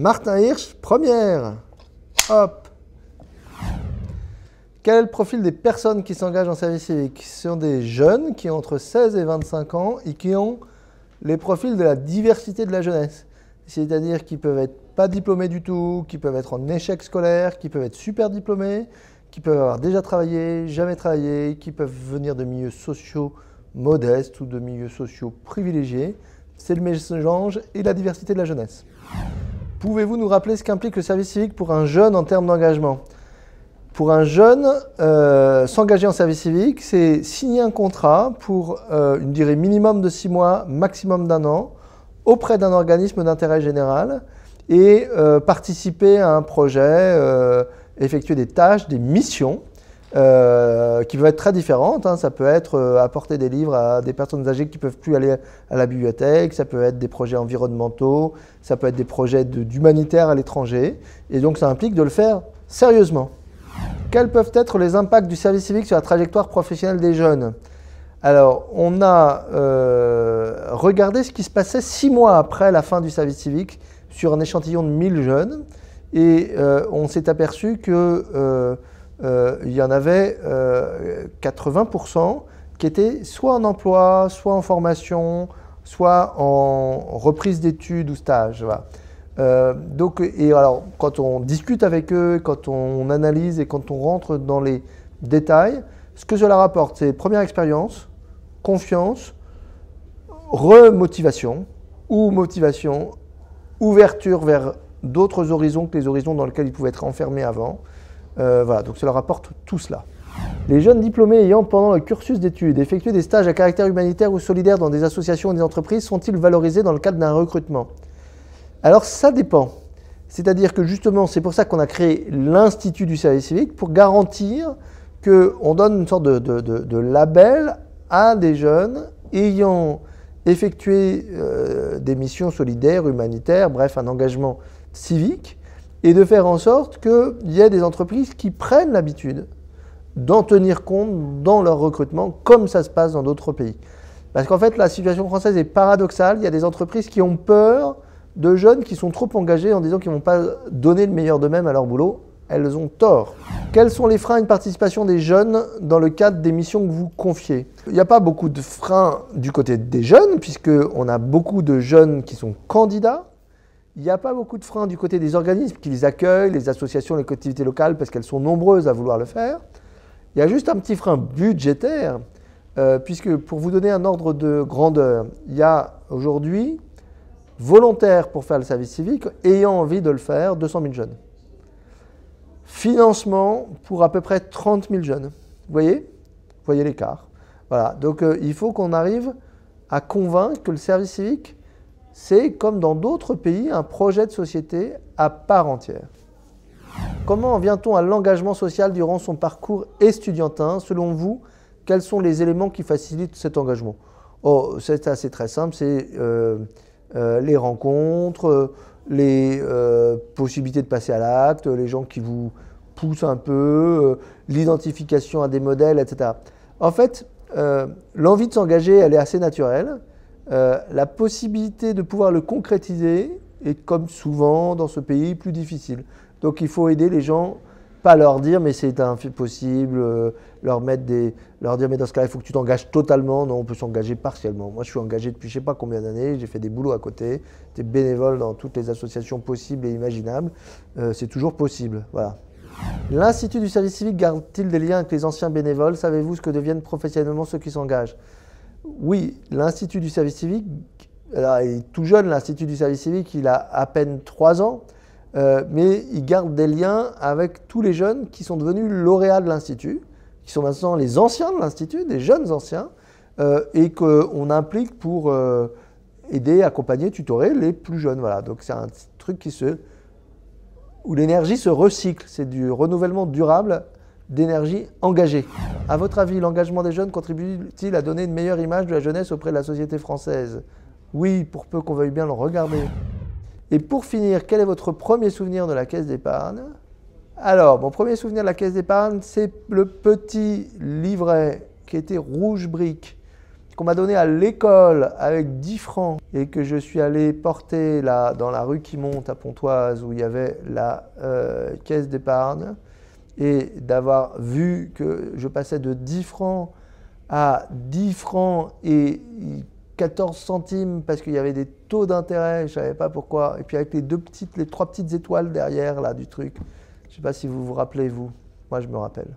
Martin Hirsch, première. Hop. Quel est le profil des personnes qui s'engagent en service civique? Ce sont des jeunes qui ont entre 16 et 25 ans et qui ont les profils de la diversité de la jeunesse. C'est-à-dire qu'ils peuvent être pas diplômés du tout, qui peuvent être en échec scolaire, qui peuvent être super diplômés, qui peuvent avoir déjà travaillé, jamais travaillé, qui peuvent venir de milieux sociaux modestes ou de milieux sociaux privilégiés. C'est le mélange et la diversité de la jeunesse. Pouvez-vous nous rappeler ce qu'implique le service civique pour un jeune en termes d'engagement? Pour un jeune, s'engager en service civique, c'est signer un contrat pour une durée minimum de 6 mois, maximum d'1 an, auprès d'un organisme d'intérêt général et participer à un projet, effectuer des tâches, des missions qui peuvent être très différentes. Ça peut être apporter des livres à des personnes âgées qui ne peuvent plus aller à la bibliothèque, ça peut être des projets environnementaux, ça peut être des projets d'humanitaire à l'étranger. Et donc ça implique de le faire sérieusement. Quels peuvent être les impacts du service civique sur la trajectoire professionnelle des jeunes? Alors, on a regardé ce qui se passait 6 mois après la fin du service civique sur un échantillon de 1000 jeunes et on s'est aperçu qu'il y en avait 80% qui étaient soit en emploi, soit en formation, soit en reprise d'études ou stage. Voilà. Alors, quand on discute avec eux, quand on analyse et quand on rentre dans les détails, ce que cela rapporte, c'est première expérience, confiance, remotivation ou motivation, ouverture vers d'autres horizons que les horizons dans lesquels ils pouvaient être enfermés avant. Voilà, donc cela rapporte tout cela. Les jeunes diplômés ayant, pendant le cursus d'études, effectué des stages à caractère humanitaire ou solidaire dans des associations ou des entreprises sont-ils valorisés dans le cadre d'un recrutement? Alors ça dépend. C'est-à-dire que justement, c'est pour ça qu'on a créé l'Institut du service civique, pour garantir qu'on donne une sorte de label à des jeunes ayant effectué des missions solidaires, humanitaires, bref, un engagement civique, et de faire en sorte qu'il y ait des entreprises qui prennent l'habitude d'en tenir compte dans leur recrutement, comme ça se passe dans d'autres pays. Parce qu'en fait, la situation française est paradoxale. Il y a des entreprises qui ont peur de jeunes qui sont trop engagés en disant qu'ils ne vont pas donner le meilleur d'eux-mêmes à leur boulot. Elles ont tort. Quels sont les freins à une participation des jeunes dans le cadre des missions que vous confiez? Il n'y a pas beaucoup de freins du côté des jeunes, puisqu'on a beaucoup de jeunes qui sont candidats. Il n'y a pas beaucoup de freins du côté des organismes qui les accueillent, les associations, les collectivités locales, parce qu'elles sont nombreuses à vouloir le faire. Il y a juste un petit frein budgétaire, puisque pour vous donner un ordre de grandeur, il y a aujourd'hui volontaires pour faire le service civique, ayant envie de le faire, 200 000 jeunes. Financement pour à peu près 30 000 jeunes. Vous voyez l'écart. Voilà. Donc il faut qu'on arrive à convaincre que le service civique, c'est comme dans d'autres pays, un projet de société à part entière. Comment en vient-on à l'engagement social durant son parcours estudiantin? Selon vous, quels sont les éléments qui facilitent cet engagement? Oh, c'est assez très simple, c'est les rencontres, les possibilités de passer à l'acte, les gens qui vous poussent un peu, l'identification à des modèles, etc. En fait, l'envie de s'engager, elle est assez naturelle. La possibilité de pouvoir le concrétiser est, comme souvent dans ce pays, plus difficile. Donc il faut aider les gens, pas leur dire mais c'est impossible, leur dire mais dans ce cas-là il faut que tu t'engages totalement. Non, on peut s'engager partiellement. Moi je suis engagé depuis je ne sais pas combien d'années, j'ai fait des boulots à côté, j'étais bénévole dans toutes les associations possibles et imaginables, c'est toujours possible. Voilà. L'Institut du service civique garde-t-il des liens avec les anciens bénévoles? Savez-vous ce que deviennent professionnellement ceux qui s'engagent? Oui, l'Institut du service civique, alors, il est tout jeune, l'Institut du service civique, il a à peine 3 ans, mais il garde des liens avec tous les jeunes qui sont devenus lauréats de l'Institut, qui sont maintenant les anciens de l'Institut, des jeunes anciens, et qu'on implique pour aider, accompagner, tutorer les plus jeunes. Voilà. Donc c'est un truc où l'énergie se recycle, c'est du renouvellement durable d'énergie engagée. À votre avis, l'engagement des jeunes contribue-t-il à donner une meilleure image de la jeunesse auprès de la société française? Oui, pour peu qu'on veuille bien le regarder. Et pour finir, quel est votre premier souvenir de la caisse d'épargne? Alors, mon premier souvenir de la caisse d'épargne, c'est le petit livret qui était rouge brique qu'on m'a donné à l'école avec 10 francs et que je suis allé porter là, dans la rue qui monte à Pontoise où il y avait la caisse d'épargne et d'avoir vu que je passais de 10 francs à 10 francs et 14 centimes parce qu'il y avait des taux d'intérêt, je ne savais pas pourquoi. Et puis avec les trois petites étoiles derrière là, du truc. Je ne sais pas si vous vous rappelez, vous. Moi, je me rappelle.